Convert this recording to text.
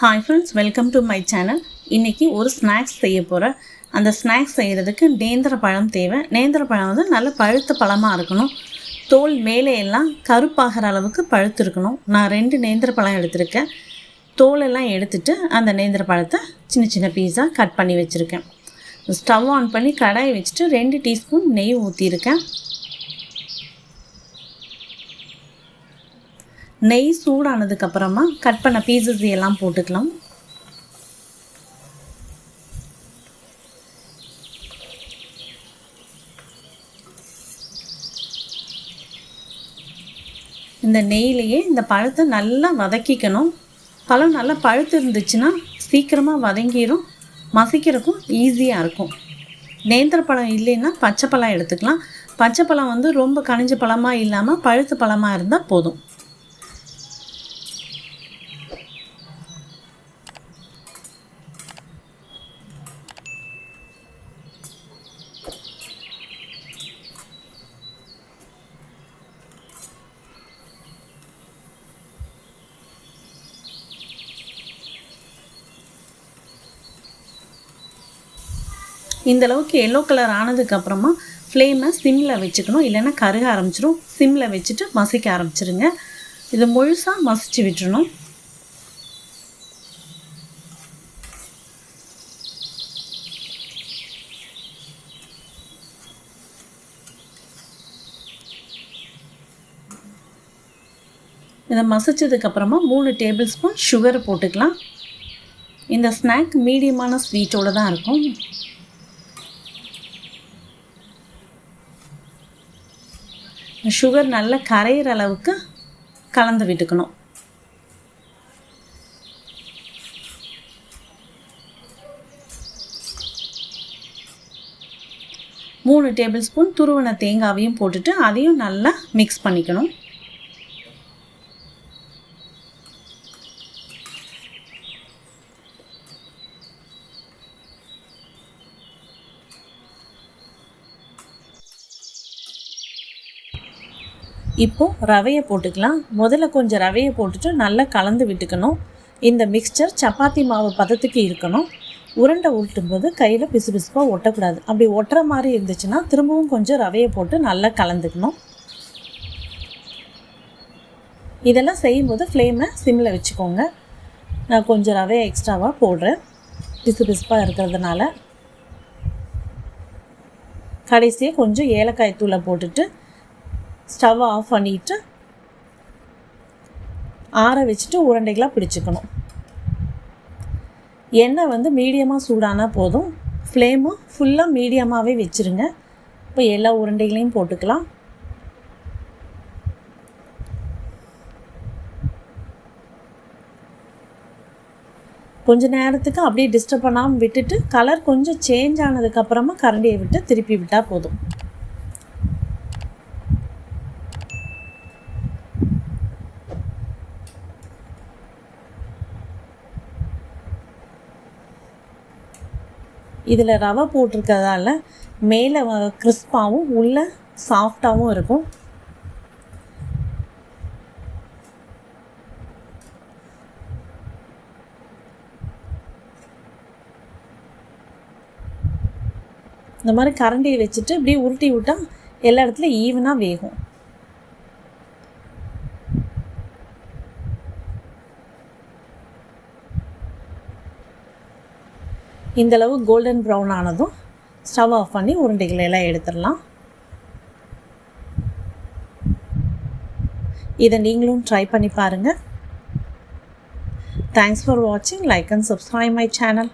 Hi friends, welcome to my channel. இன்னைக்கு ஒரு snacks செய்ய போகிறேன். அந்த ஸ்நாக்ஸ் செய்கிறதுக்கு நேந்திர பழம் தேவை. நேந்திர பழம் வந்து நல்ல பழுத்த பழமாக இருக்கணும். தோல் மேலே எல்லாம் கருப்பாகிற அளவுக்கு பழுத்து இருக்கணும். நான் 2 நேந்திர பழம் எடுத்திருக்கேன். தோலெல்லாம் எடுத்துட்டு அந்த நேந்திர பழத்தை சின்ன சின்ன பீஸாக கட் பண்ணி வச்சுருக்கேன். ஸ்டவ் ஆன் பண்ணி கடாயை வச்சுட்டு 2 டீஸ்பூன் நெய் ஊற்றிருக்கேன். நெய் சூடானதுக்கப்புறமா கட் பண்ண பீசஸ் எல்லாம் போட்டுக்கலாம். இந்த நெய்யிலேயே இந்த பழத்தை நல்லா வதக்கிக்கணும். பழம் நல்லா பழுத்து இருந்துச்சுன்னா சீக்கிரமாக வதங்கிடும், மசிக்கிறதுக்கும் ஈஸியாக இருக்கும். நேந்திர பழம் இல்லைன்னா பச்சை பழம் எடுத்துக்கலாம். பச்சை பழம் வந்து ரொம்ப கனிஞ்ச பழமாக இல்லாமல் பழுத்த பழமாக இருந்தால் போதும். இந்த அளவுக்கு எல்லோ கலர் ஆனதுக்கப்புறமா ஃப்ளேமை சிம்மில் வச்சுக்கணும், இல்லைன்னா கருக ஆரம்பிச்சிடும். சிம்மில் வச்சுட்டு மசிக்க ஆரம்பிச்சிருங்க. இது முழுசாக மசிச்சு விட்டுறணும். இதை மசிச்சதுக்கப்புறமா 3 டேபிள் ஸ்பூன் சுகரை போட்டுக்கலாம். இந்த ஸ்நாக் மீடியமான ஸ்வீட்டோடு தான் இருக்கும். சுகர் நல்லா கரையிற அளவுக்கு கலந்து விட்டுக்கணும். மூணு டேபிள் ஸ்பூன் துருவன தேங்காவையும் போட்டுட்டு அதையும் நல்லா மிக்ஸ் பண்ணிக்கணும். இப்போது ரவையை போட்டுக்கலாம். முதல்ல கொஞ்சம் ரவையை போட்டுட்டு நல்லா கலந்து விட்டுக்கணும். இந்த மிக்சர் சப்பாத்தி மாவு பதத்துக்கு இருக்கணும். உருண்டை உருட்டும்போது கையில் பிசு பிசுப்பாக ஒட்டக்கூடாது. அப்படி ஒட்டுற மாதிரி இருந்துச்சுன்னா திரும்பவும் கொஞ்சம் ரவையை போட்டு நல்லா கலந்துக்கணும். இதெல்லாம் செய்யும்போது ஃப்ளேமை சிம்மில் வச்சுக்கோங்க. நான் கொஞ்சம் ரவையை எக்ஸ்ட்ராவாக போடுறேன், பிசு பிசுப்பாக இருக்கிறதுனால. கடைசியாக கொஞ்சம் ஏலக்காய் தூளை போட்டுட்டு ஸ்டவ்வை ஆஃப் பண்ணிவிட்டு ஆற வச்சுட்டு உருண்டைகளாக பிடிச்சிக்கணும். எண்ணெய் வந்து மீடியமாக சூடானா போதும். ஃப்ளேமும் ஃபுல்லாக மீடியமாகவே வச்சுருங்க. இப்போ எல்லா உருண்டைகளையும் போட்டுக்கலாம். கொஞ்ச நேரத்துக்கு அப்படியே டிஸ்டர்ப் பண்ணாமல் விட்டுட்டு கலர் கொஞ்சம் சேஞ்ச் ஆனதுக்கப்புறமா கரண்டியை விட்டு திருப்பி விட்டால் போதும். இதில் ரவை போட்டிருக்கிறதால மேலே கிறிஸ்பாகவும் உள்ளே சாஃப்டாகவும் இருக்கும். இந்த மாதிரி கரண்டியை வச்சுட்டு இப்படியே உருட்டி விட்டால் எல்லா இடத்துலையும் ஈவனாக வேகும். இந்தளவு கோல்டன் ப்ரௌன் ஆனதும் ஸ்டவ் ஆஃப் பண்ணி உருண்டைகளை எல்லாம் எடுத்துடலாம். இதை நீங்களும் ட்ரை பண்ணி பாருங்கள். தேங்க்ஸ் ஃபார் வாட்சிங். Like and subscribe my channel.